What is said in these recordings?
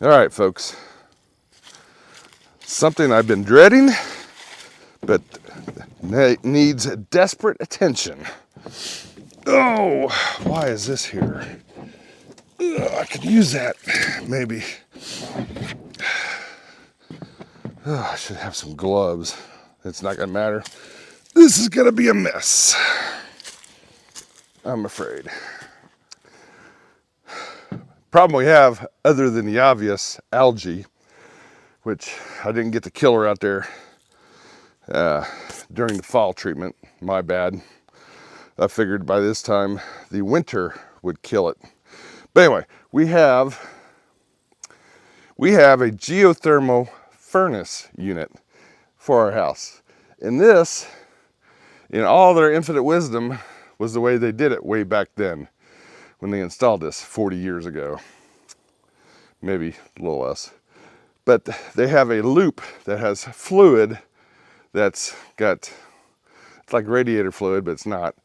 All right, folks. Something I've been dreading, but needs desperate attention. Oh, why is this here? I could use that, maybe. I should have some gloves. It's not gonna matter. This is gonna be a mess, I'm afraid. Problem we have, other than the obvious algae, which I didn't get to kill her out there during the fall treatment, my bad. I figured by this time the winter would kill it. But anyway, we have a geothermal furnace unit for our house. And this, in all their infinite wisdom, was the way they did it way back then when they installed this 40 years ago. Maybe a little less. But they have a loop that has fluid that's got, it's like radiator fluid, but it's not.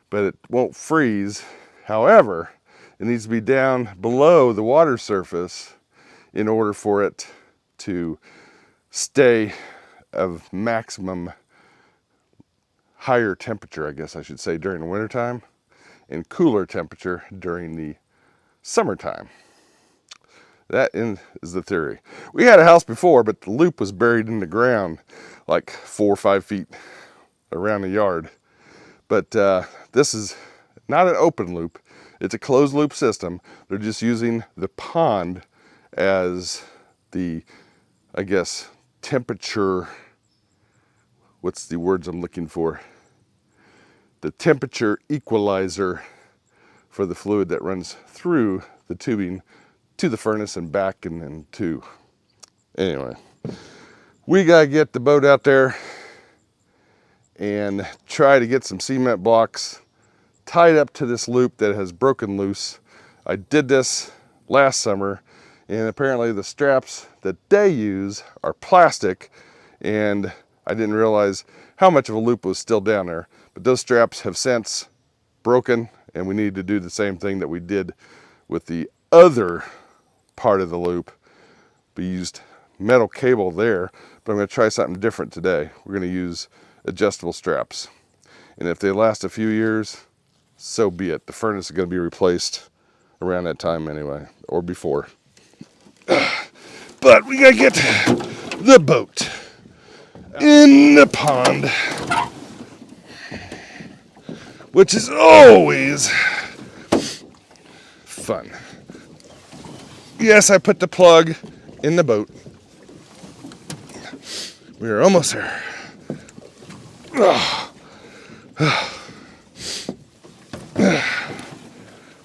But it won't freeze. However, it needs to be down below the water surface in order for it to stay of maximum higher temperature, I guess I should say, during the wintertime, and cooler temperature during the summertime. That is the theory. We had a house before, but the loop was buried in the ground like 4 or 5 feet around the yard. But this is not an open loop. It's a closed loop system. They're just using the pond as the, I guess, temperature, what's the words I'm looking for? The temperature equalizer for the fluid that runs through the tubing to the furnace and back and then to. Anyway, we gotta get the boat out there and try to get some cement blocks tied up to this loop that has broken loose. I did this last summer, and apparently the straps that they use are plastic, and I didn't realize how much of a loop was still down there. But those straps have since broken, and we need to do the same thing that we did with the other part of the loop. We used metal cable there, but I'm going to try something different today. We're going to use adjustable straps. And if they last a few years, so be it. The furnace is going to be replaced around that time anyway, or before. But we got to get the boat in the pond, which is always fun. Yes, I put the plug in the boat. We are almost there.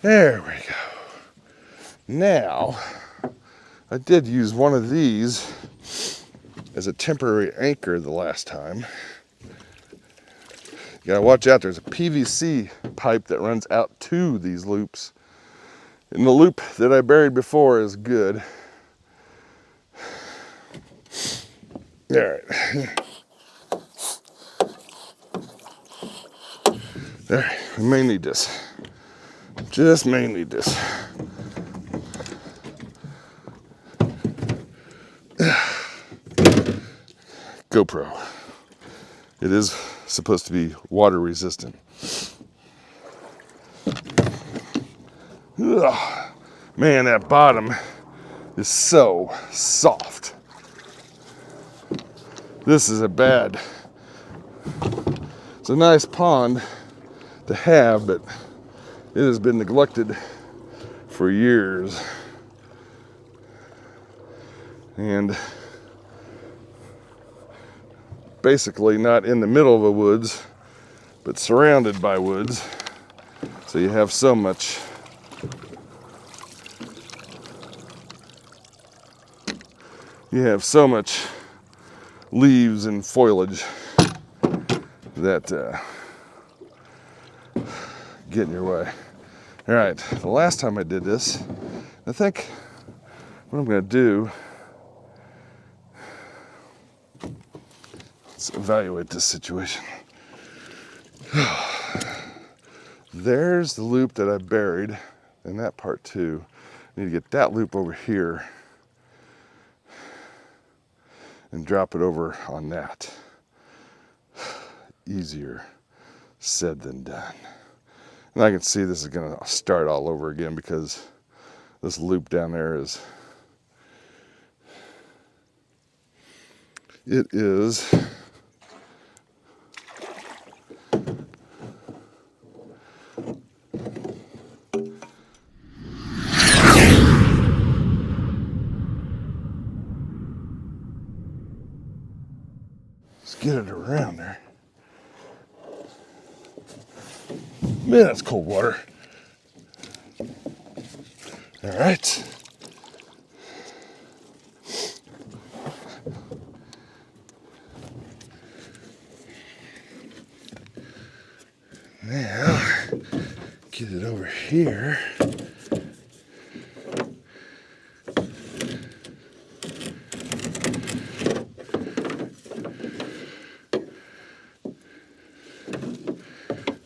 There we go. Now, I did use one of these as a temporary anchor the last time. You gotta watch out, there's a PVC pipe that runs out to these loops. And the loop that I buried before is good. All right. All right, we may need this. Just may need this. GoPro. It is supposed to be water resistant. Ugh. Man, that bottom is so soft. This is it's a nice pond to have, but it has been neglected for years. And basically not in the middle of the woods, but surrounded by woods. So you have so much leaves and foliage that get in your way. All right, the last time I did this, I think what I'm gonna do, let's evaluate this situation. There's the loop that I buried, and that part too. I need to get that loop over here and drop it over on that. Easier said than done. And I can see this is going to start all over again because this loop down there is, it is let's get it around there. Man, that's cold water. All right. Now, get it over here.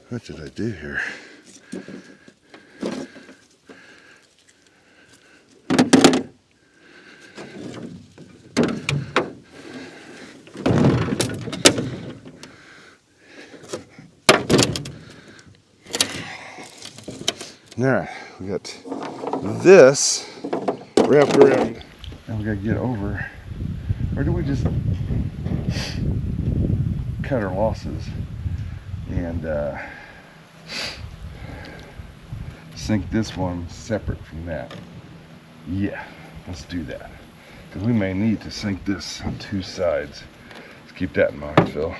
What did I do here? All right, we got this wrapped around. Now we gotta get over, or do we just cut our losses and sink this one separate from that? Yeah, let's do that. Because we may need to sink this on two sides. Let's keep that in mind, Phil.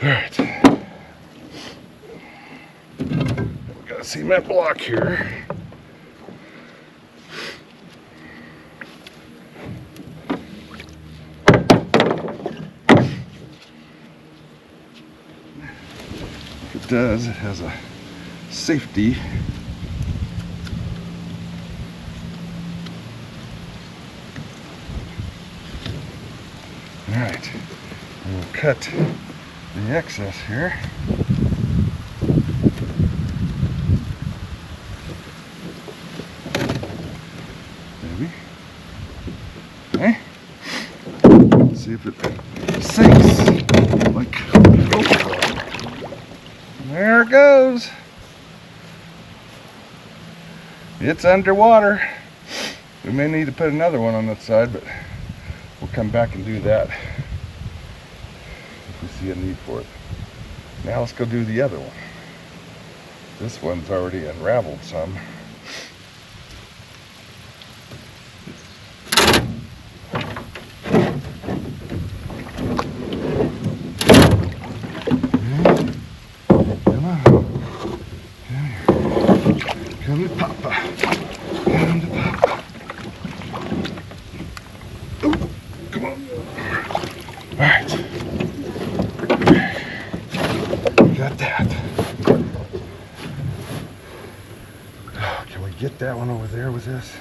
All right. Got a cement block here. It does, it has a safety. All right, we'll cut the excess here. Maybe. Okay. Let's see if it sinks like GoPro. There it goes. It's underwater. We may need to put another one on that side, but we'll come back and do that if we see a need for it. Now let's go do the other one. This one's already unraveled some. Come to Papa. Come to Papa. Oh, come on. All right. Got that. Oh, can we get that one over there with this?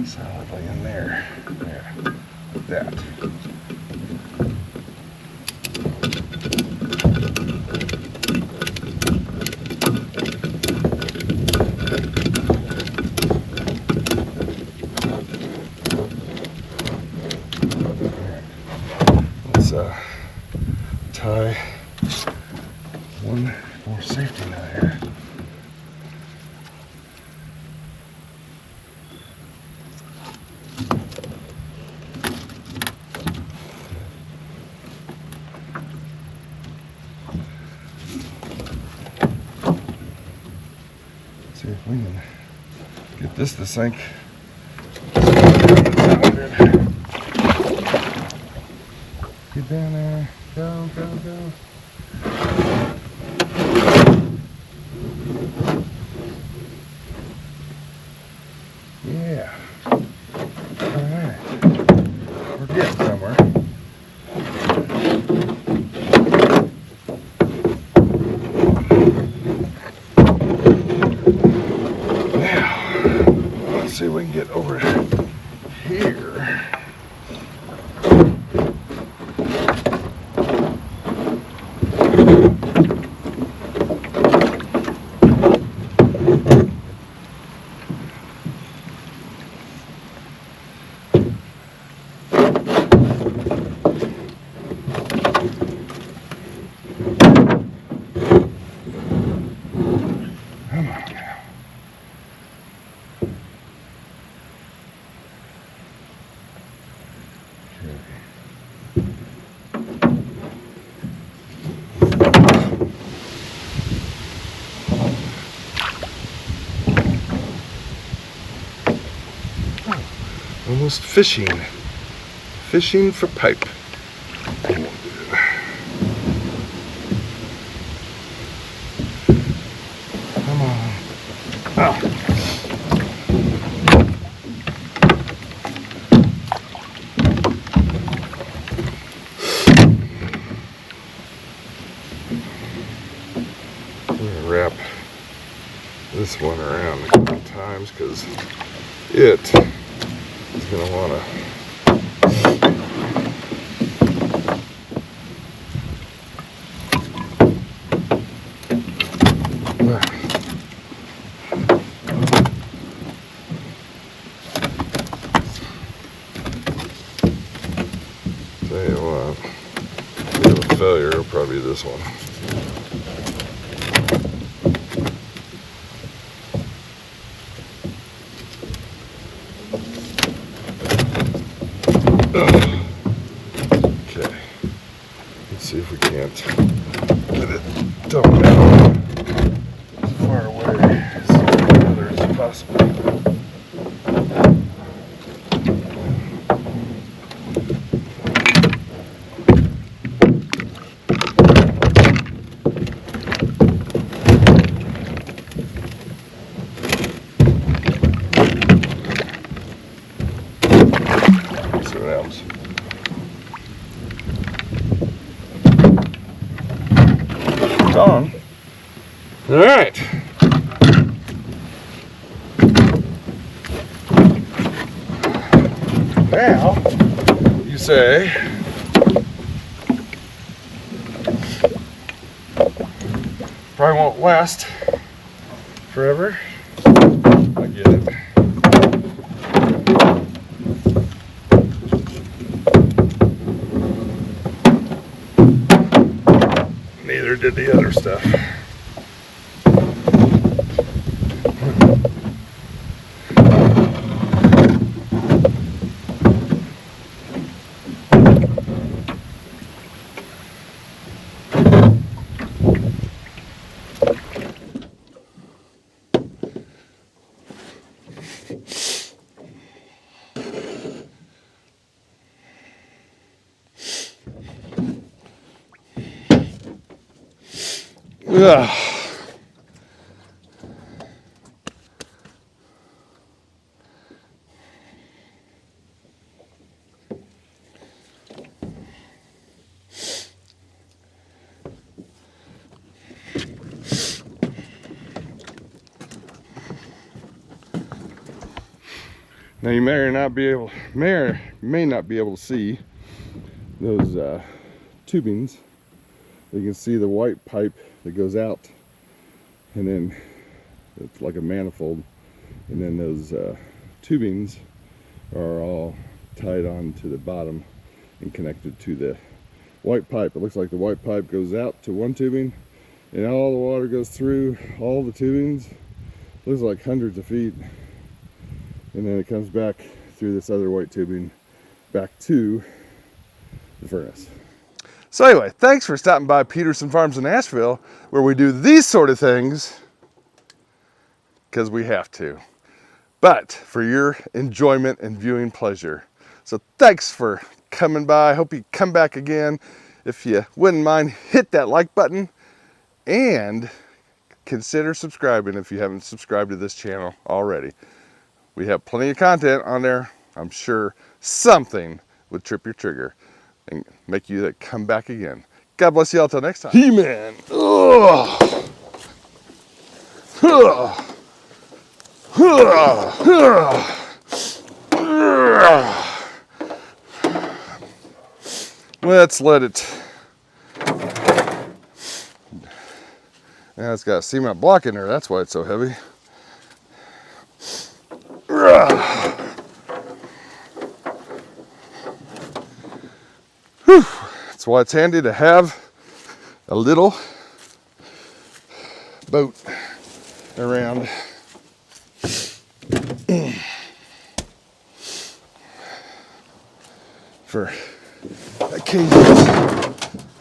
Solidly in there. There. Like that. Let's tie one more safety knot here. See if we can get this to sink. Get down there. Go, go, go. get over here. Almost fishing for pipe. Come on. Oh. I'm gonna wrap this one around a couple times because it's gonna wanna tell you what, if we have a failure, it'll probably be this one. Okay, let's see if we can't get it dumped out as far away as the other as possible. On. All right. Now, you say, probably won't last forever. I get it. Neither did the other stuff. Ugh. Now you may or not be able, may not be able to see those tubings. You can see the white pipe that goes out, and then it's like a manifold, and then those tubings are all tied on to the bottom and connected to the white pipe. It looks like the white pipe goes out to one tubing, and all the water goes through all the tubings. It looks like hundreds of feet, and then it comes back through this other white tubing back to the furnace. So anyway, thanks for stopping by Peterson Farms in Asheville, where we do these sort of things because we have to, but for your enjoyment and viewing pleasure. So thanks for coming by. I hope you come back again. If you wouldn't mind, hit that like button and consider subscribing if you haven't subscribed to this channel already. We have plenty of content on there. I'm sure something would trip your trigger and make you come back again. God bless you all till next time. He-Man. Ugh. Ugh. Ugh. Ugh. Let's let it. Now it's got a cement block in there. That's why it's so heavy. Whew. That's why it's handy to have a little boat around. For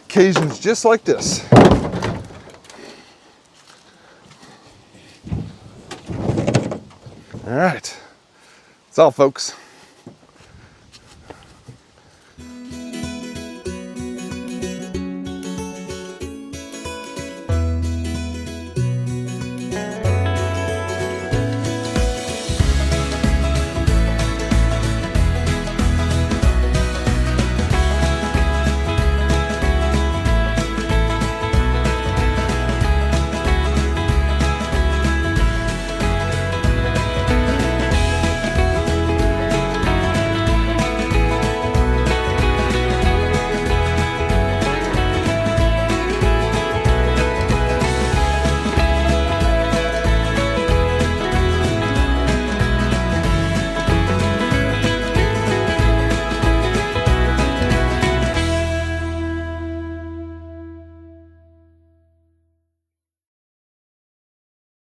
occasions just like this. All right, that's all, folks.